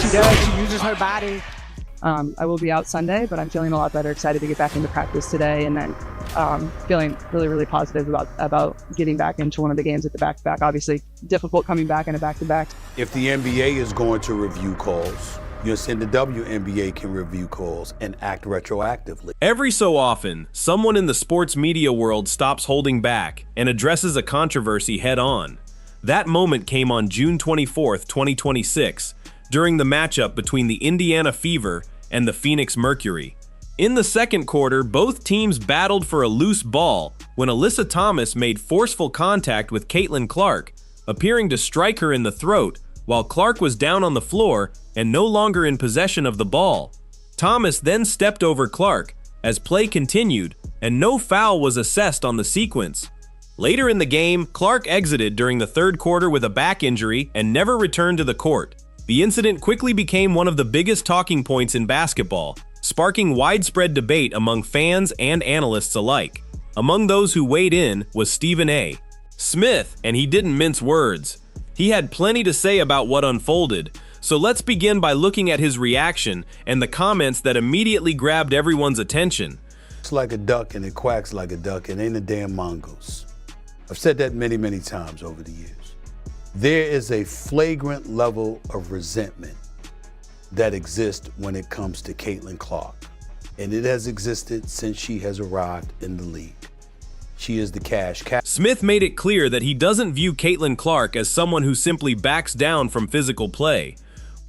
She does. She uses her body. I will be out Sunday, but I'm feeling a lot better, excited to get back into practice today, and then feeling really, really positive about getting back into one of the games at the back-to-back. Obviously, difficult coming back in a back-to-back. If the NBA is going to review calls, you're saying the WNBA can review calls and act retroactively. Every so often, someone in the sports media world stops holding back and addresses a controversy head-on. That moment came on June 24th, 2026, during the matchup between the Indiana Fever and the Phoenix Mercury. In the second quarter, both teams battled for a loose ball when Alyssa Thomas made forceful contact with Caitlin Clark, appearing to strike her in the throat while Clark was down on the floor and no longer in possession of the ball. Thomas then stepped over Clark as play continued and no foul was assessed on the sequence. Later in the game, Clark exited during the third quarter with a back injury and never returned to the court. The incident quickly became one of the biggest talking points in basketball, sparking widespread debate among fans and analysts alike. Among those who weighed in was Stephen A. Smith, and he didn't mince words. He had plenty to say about what unfolded, so let's begin by looking at his reaction and the comments that immediately grabbed everyone's attention. It's like a duck and it quacks like a duck and ain't a damn mongoose. I've said that many, many times over the years. There is a flagrant level of resentment that exists when it comes to Caitlin Clark, and it has existed since she has arrived in the league. She is the cash cow. Smith made it clear that he doesn't view Caitlin Clark as someone who simply backs down from physical play.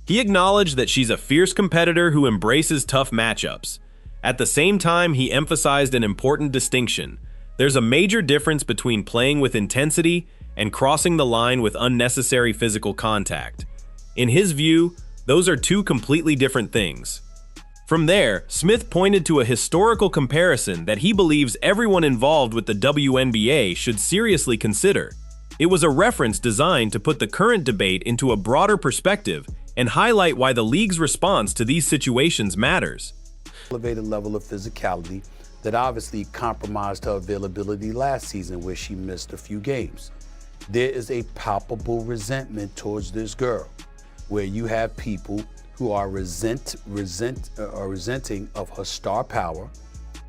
He acknowledged that she's a fierce competitor who embraces tough matchups. At the same time, he emphasized an important distinction. There's a major difference between playing with intensity and crossing the line with unnecessary physical contact. In his view, those are two completely different things. From there, Smith pointed to a historical comparison that he believes everyone involved with the WNBA should seriously consider. It was a reference designed to put the current debate into a broader perspective and highlight why the league's response to these situations matters. Elevated level of physicality that obviously compromised her availability last season where she missed a few games. There is a palpable resentment towards this girl, where you have people who are resenting of her star power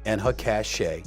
and her cachet,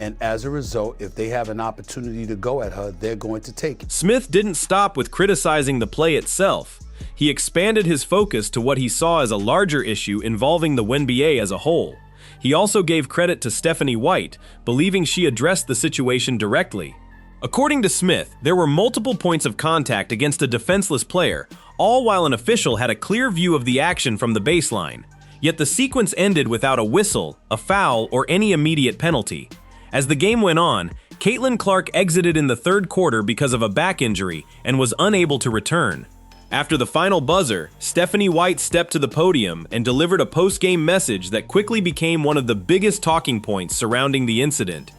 and as a result, if they have an opportunity to go at her, they're going to take it. Smith didn't stop with criticizing the play itself. He expanded his focus to what he saw as a larger issue involving the WNBA as a whole. He also gave credit to Stephanie White, believing she addressed the situation directly. According to Smith, there were multiple points of contact against a defenseless player, all while an official had a clear view of the action from the baseline. Yet the sequence ended without a whistle, a foul, or any immediate penalty. As the game went on, Caitlin Clark exited in the third quarter because of a back injury and was unable to return. After the final buzzer, Stephanie White stepped to the podium and delivered a post-game message that quickly became one of the biggest talking points surrounding the incident.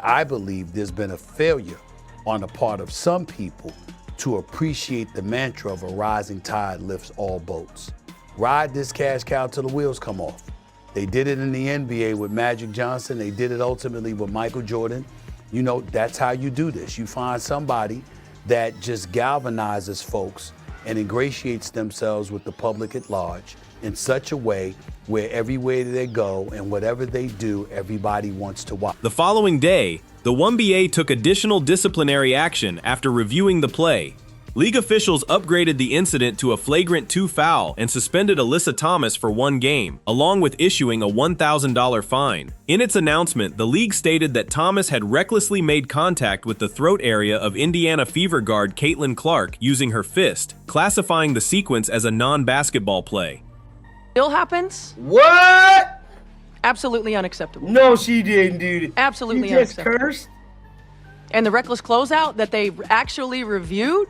I believe there's been a failure on the part of some people to appreciate the mantra of a rising tide lifts all boats. Ride this cash cow till the wheels come off. They did it in the NBA with Magic Johnson. They did it ultimately with Michael Jordan. You know, that's how you do this. You find somebody that just galvanizes folks and ingratiates themselves with the public at large in such a way where everywhere they go and whatever they do, everybody wants to watch. The following day, the WNBA took additional disciplinary action after reviewing the play. League officials upgraded the incident to a flagrant 2 foul and suspended Alyssa Thomas for 1 game, along with issuing a $1,000 fine. In its announcement, the league stated that Thomas had recklessly made contact with the throat area of Indiana Fever guard Caitlin Clark using her fist, classifying the sequence as a non-basketball play. Still happens. What? Absolutely unacceptable. No, she didn't, dude. Absolutely She just unacceptable. cursed. And the reckless closeout that they actually reviewed,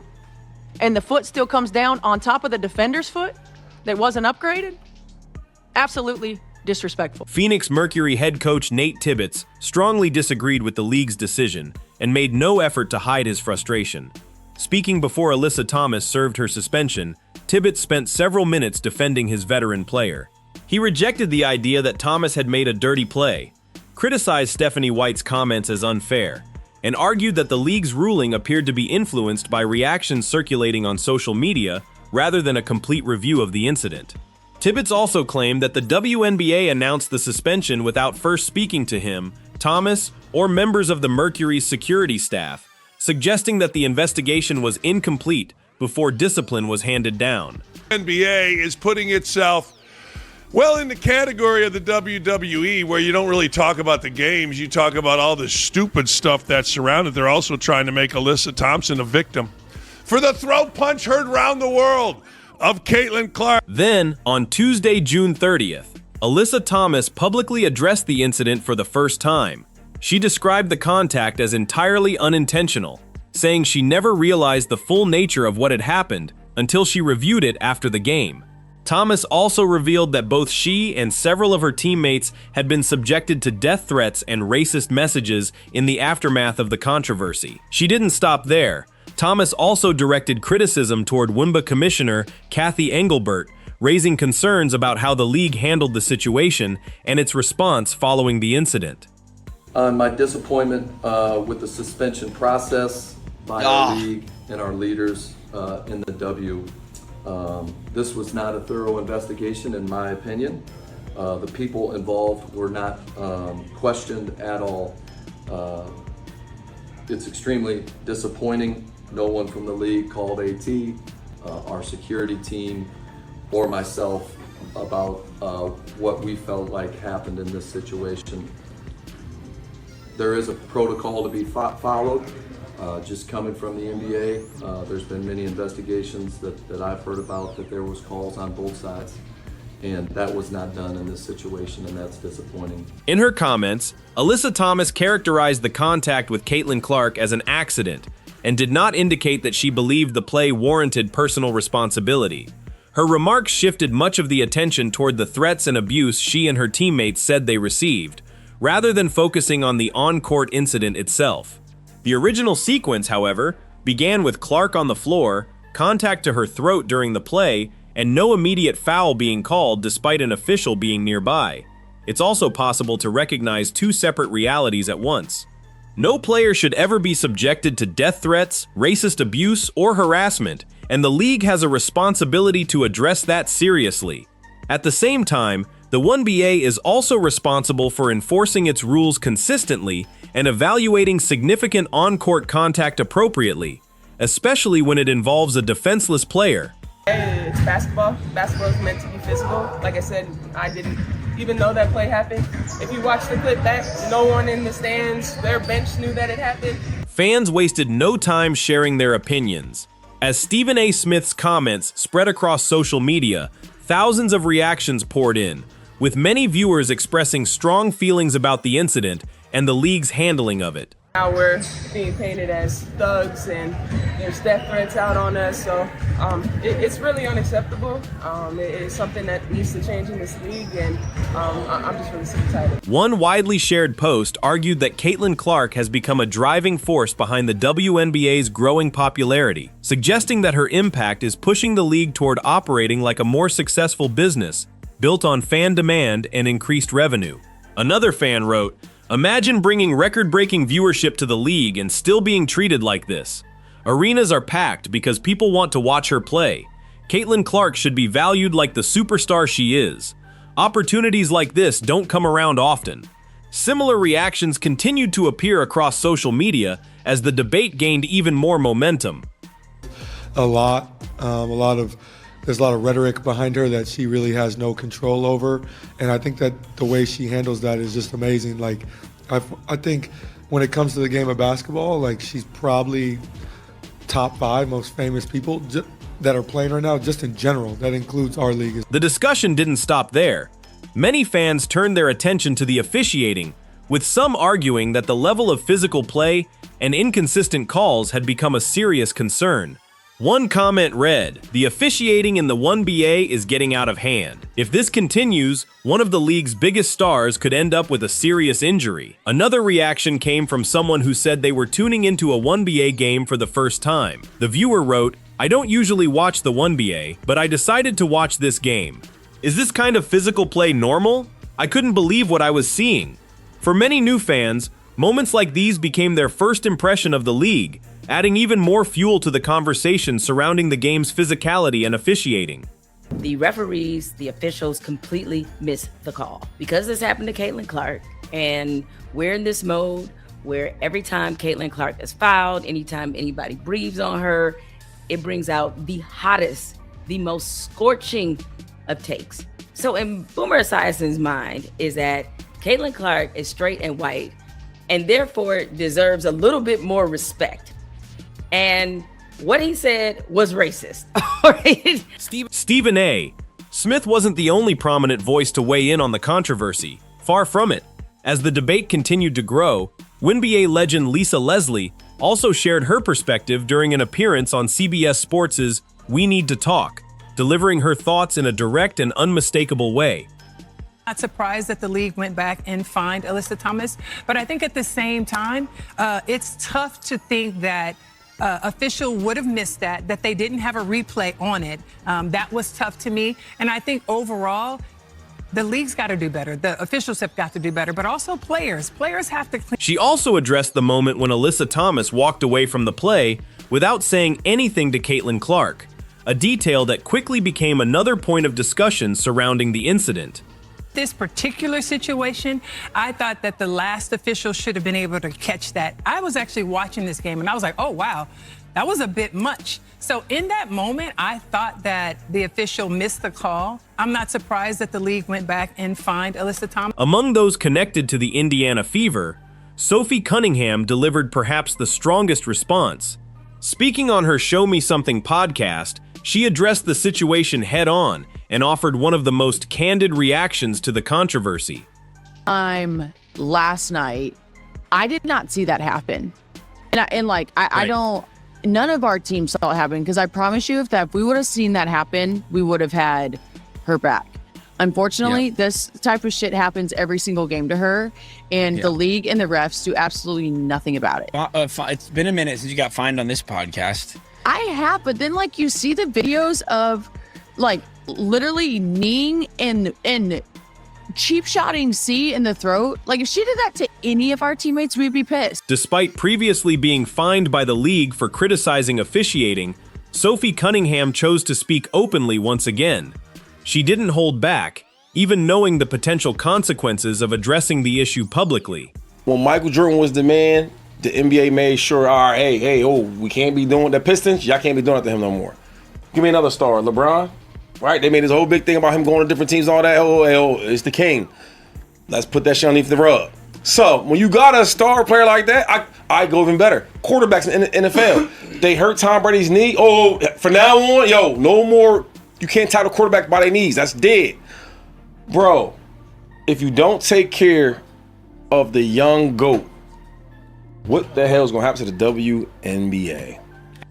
and the foot still comes down on top of the defender's foot that wasn't upgraded? Absolutely disrespectful. Phoenix Mercury head coach Nate Tibbetts strongly disagreed with the league's decision and made no effort to hide his frustration. Speaking before Alyssa Thomas served her suspension, Tibbetts spent several minutes defending his veteran player. He rejected the idea that Thomas had made a dirty play, criticized Stephanie White's comments as unfair, and argued that the league's ruling appeared to be influenced by reactions circulating on social media rather than a complete review of the incident. Tibbetts also claimed that the WNBA announced the suspension without first speaking to him, Thomas, or members of the Mercury's security staff, suggesting that the investigation was incomplete before discipline was handed down. NBA is putting itself well in the category of the WWE, where you don't really talk about the games, you talk about all the stupid stuff that's surrounded. They're also trying to make Alyssa Thompson a victim for the throat punch heard around the world of Caitlin Clark. Then, on Tuesday, June 30th, Alyssa Thomas publicly addressed the incident for the first time. She described the contact as entirely unintentional, saying she never realized the full nature of what had happened until she reviewed it after the game. Thomas also revealed that both she and several of her teammates had been subjected to death threats and racist messages in the aftermath of the controversy. She didn't stop there. Thomas also directed criticism toward WNBA Commissioner Kathy Engelbert, raising concerns about how the league handled the situation and its response following the incident. My disappointment with the suspension process by our league and our leaders in the W. This was not a thorough investigation, in my opinion. The people involved were not questioned at all. It's extremely disappointing. No one from the league called AT, our security team, or myself about what we felt like happened in this situation. There is a protocol to be followed. Just coming from the NBA, there's been many investigations that I've heard about that there was calls on both sides, and that was not done in this situation, and that's disappointing. In her comments, Alyssa Thomas characterized the contact with Caitlin Clark as an accident and did not indicate that she believed the play warranted personal responsibility. Her remarks shifted much of the attention toward the threats and abuse she and her teammates said they received, rather than focusing on the on-court incident itself. The original sequence, however, began with Clark on the floor, contact to her throat during the play, and no immediate foul being called despite an official being nearby. It's also possible to recognize two separate realities at once. No player should ever be subjected to death threats, racist abuse, or harassment, and the league has a responsibility to address that seriously. At the same time, the WNBA is also responsible for enforcing its rules consistently and evaluating significant on-court contact appropriately, especially when it involves a defenseless player. It's basketball. Basketball is meant to be physical. Like I said, I didn't even know that play happened. If you watch the clip back, no one in the stands, their bench knew that it happened. Fans wasted no time sharing their opinions. As Stephen A. Smith's comments spread across social media, thousands of reactions poured in, with many viewers expressing strong feelings about the incident and the league's handling of it. Now we're being painted as thugs and there's death threats out on us, so it's really unacceptable. It's something that needs to change in this league, and I'm just really excited. One widely shared post argued that Caitlin Clark has become a driving force behind the WNBA's growing popularity, suggesting that her impact is pushing the league toward operating like a more successful business, built on fan demand and increased revenue. Another fan wrote, "Imagine bringing record-breaking viewership to the league and still being treated like this. Arenas are packed because people want to watch her play. Caitlin Clark should be valued like the superstar she is. Opportunities like this don't come around often." Similar reactions continued to appear across social media as the debate gained even more momentum. There's a lot of rhetoric behind her that she really has no control over, and I think that the way she handles that is just amazing. Like, I think when it comes to the game of basketball, like, she's probably top 5 most famous people that are playing right now, just in general. That includes our league. The discussion didn't stop there. Many fans turned their attention to the officiating, with some arguing that the level of physical play and inconsistent calls had become a serious concern. One comment read, "The officiating in the WNBA is getting out of hand. If this continues, one of the league's biggest stars could end up with a serious injury." Another reaction came from someone who said they were tuning into a WNBA game for the first time. The viewer wrote, "I don't usually watch the WNBA, but I decided to watch this game. Is this kind of physical play normal? I couldn't believe what I was seeing." For many new fans, Moments like these became their first impression of the league, adding even more fuel to the conversation surrounding the game's physicality and officiating. The referees, the officials completely missed the call. Because this happened to Caitlin Clark, and we're in this mode where every time Caitlin Clark is fouled, anytime anybody breathes on her, it brings out the hottest, the most scorching of takes. So in Boomer Esiason's mind is that Caitlin Clark is straight and white and therefore deserves a little bit more respect. And what he said was racist. Stephen A. Smith wasn't the only prominent voice to weigh in on the controversy. Far from it. As the debate continued to grow, WNBA legend Lisa Leslie also shared her perspective during an appearance on CBS Sports' We Need to Talk, delivering her thoughts in a direct and unmistakable way. Not surprised that the league went back and fined Alyssa Thomas, but I think at the same time, it's tough to think that official would have missed that they didn't have a replay on it. That was tough to me, and I think overall, the league's got to do better. The officials have got to do better, but also players. Players have to clean. She also addressed the moment when Alyssa Thomas walked away from the play without saying anything to Caitlin Clark, a detail that quickly became another point of discussion surrounding the incident. This particular situation, I thought that the last official should have been able to catch that. I was actually watching this game and I was like, oh, wow, that was a bit much. So in that moment, I thought that the official missed the call. I'm not surprised that the league went back and fined Alyssa Thomas. Among those connected to the Indiana Fever, Sophie Cunningham delivered perhaps the strongest response. Speaking on her Show Me Something podcast, she addressed the situation head-on and offered one of the most candid reactions to the controversy. Last night, I did not see that happen. I don't, none of our teams saw it happen, because I promise you if we would have seen that happen, we would have had her back. Unfortunately, this type of shit happens every single game to her, and the league and the refs do absolutely nothing about it. It's been a minute since you got fined on this podcast. I have, but then you see the videos of literally kneeing and cheap shotting C in the throat. If she did that to any of our teammates, we'd be pissed. Despite previously being fined by the league for criticizing officiating, Sophie Cunningham chose to speak openly once again. She didn't hold back, even knowing the potential consequences of addressing the issue publicly. When Michael Jordan was the man, the NBA made sure, we can't be doing the Pistons. Y'all can't be doing it to him no more. Give me another star, LeBron. Right? They made this whole big thing about him going to different teams, all that. It's the king. Let's put that shit underneath the rug. So when you got a star player like that, I go even better. Quarterbacks in the NFL, they hurt Tom Brady's knee. From now on, no more. You can't tie the quarterback by their knees. That's dead. Bro, if you don't take care of the young GOAT, what the hell is going to happen to the WNBA?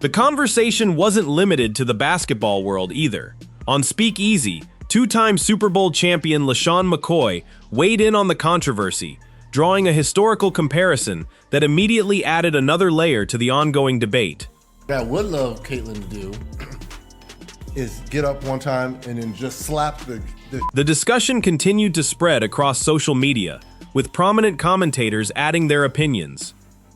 The conversation wasn't limited to the basketball world either. On Speakeasy, two-time Super Bowl champion LaShawn McCoy weighed in on the controversy, drawing a historical comparison that immediately added another layer to the ongoing debate. What I would love Caitlin to do is get up one time and then just slap The discussion continued to spread across social media, with prominent commentators adding their opinions.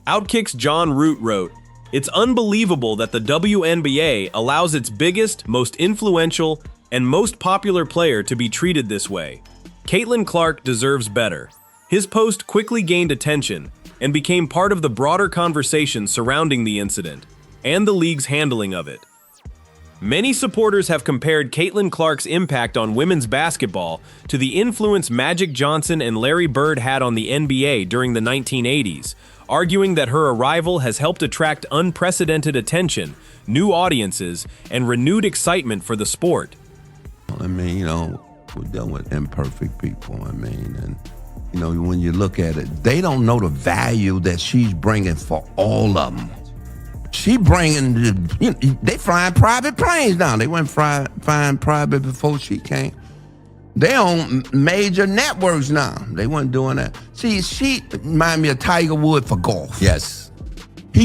Outkick's John Root wrote, "It's unbelievable that the WNBA allows its biggest, most influential, and most popular player to be treated this way. Caitlin Clark deserves better." His post quickly gained attention and became part of the broader conversation surrounding the incident and the league's handling of it. Many supporters have compared Caitlin Clark's impact on women's basketball to the influence Magic Johnson and Larry Bird had on the NBA during the 1980s, arguing that her arrival has helped attract unprecedented attention, new audiences, and renewed excitement for the sport. I mean, we're dealing with imperfect people, and when you look at it, they don't know the value that she's bringing for all of them. She bringing, they flying private planes now. They weren't flying private before she came. They on major networks now. They weren't doing that. She remind me of Tiger Woods for golf. Yes.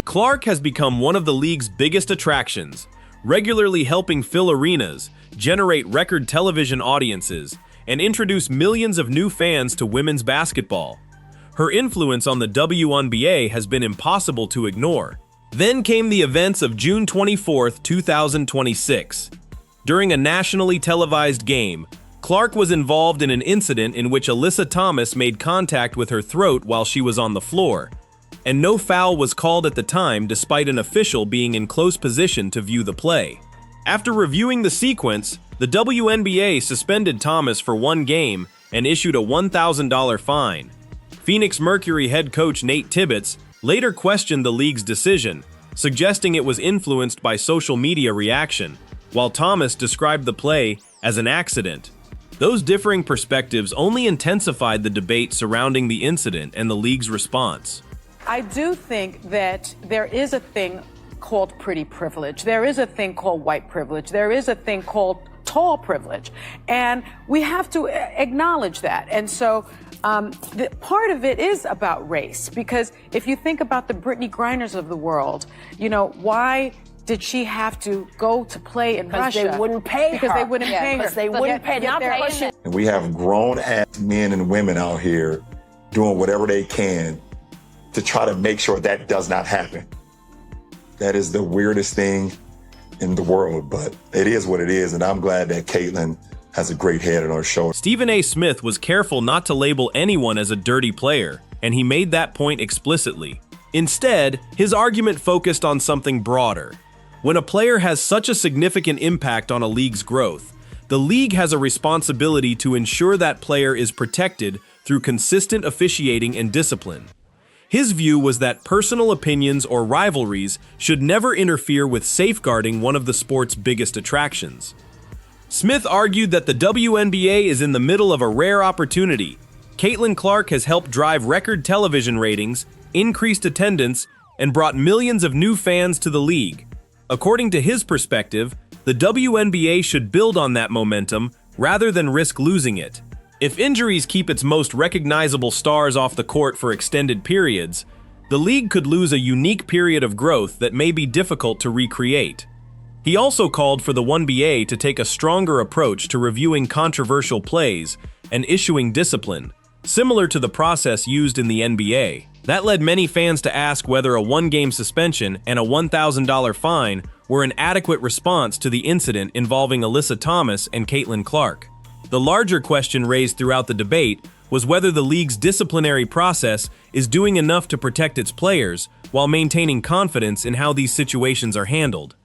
Clark has become one of the league's biggest attractions, regularly helping fill arenas, generate record television audiences, and introduce millions of new fans to women's basketball. Her influence on the WNBA has been impossible to ignore. Then came the events of June 24, 2026. During a nationally televised game, Clark was involved in an incident in which Alyssa Thomas made contact with her throat while she was on the floor, and no foul was called at the time despite an official being in close position to view the play. After reviewing the sequence, the WNBA suspended Thomas for 1 game and issued a $1,000 fine. Phoenix Mercury head coach Nate Tibbetts later questioned the league's decision, suggesting it was influenced by social media reaction, while Thomas described the play as an accident. Those differing perspectives only intensified the debate surrounding the incident and the league's response. I do think that there is a thing called pretty privilege. There is a thing called white privilege. There is a thing called tall privilege. And we have to acknowledge that. And so part of it is about race, because if you think about the Brittany Griners of the world, why did she have to go to play in Russia? Because they wouldn't pay her. Because they wouldn't pay her. Because they wouldn't pay. Not pushing. And we have grown-ass men and women out here doing whatever they can to try to make sure that does not happen. That is the weirdest thing in the world, but it is what it is, and I'm glad that Caitlin has a great head on her shoulder. Stephen A. Smith was careful not to label anyone as a dirty player, and he made that point explicitly. Instead, his argument focused on something broader. When a player has such a significant impact on a league's growth, the league has a responsibility to ensure that player is protected through consistent officiating and discipline. His view was that personal opinions or rivalries should never interfere with safeguarding one of the sport's biggest attractions. Smith argued that the WNBA is in the middle of a rare opportunity. Caitlin Clark has helped drive record television ratings, increased attendance, and brought millions of new fans to the league. According to his perspective, the WNBA should build on that momentum rather than risk losing it. If injuries keep its most recognizable stars off the court for extended periods, the league could lose a unique period of growth that may be difficult to recreate. He also called for the WNBA to take a stronger approach to reviewing controversial plays and issuing discipline, similar to the process used in the NBA. That led many fans to ask whether a 1-game suspension and a $1,000 fine were an adequate response to the incident involving Alyssa Thomas and Caitlin Clark. The larger question raised throughout the debate was whether the league's disciplinary process is doing enough to protect its players while maintaining confidence in how these situations are handled.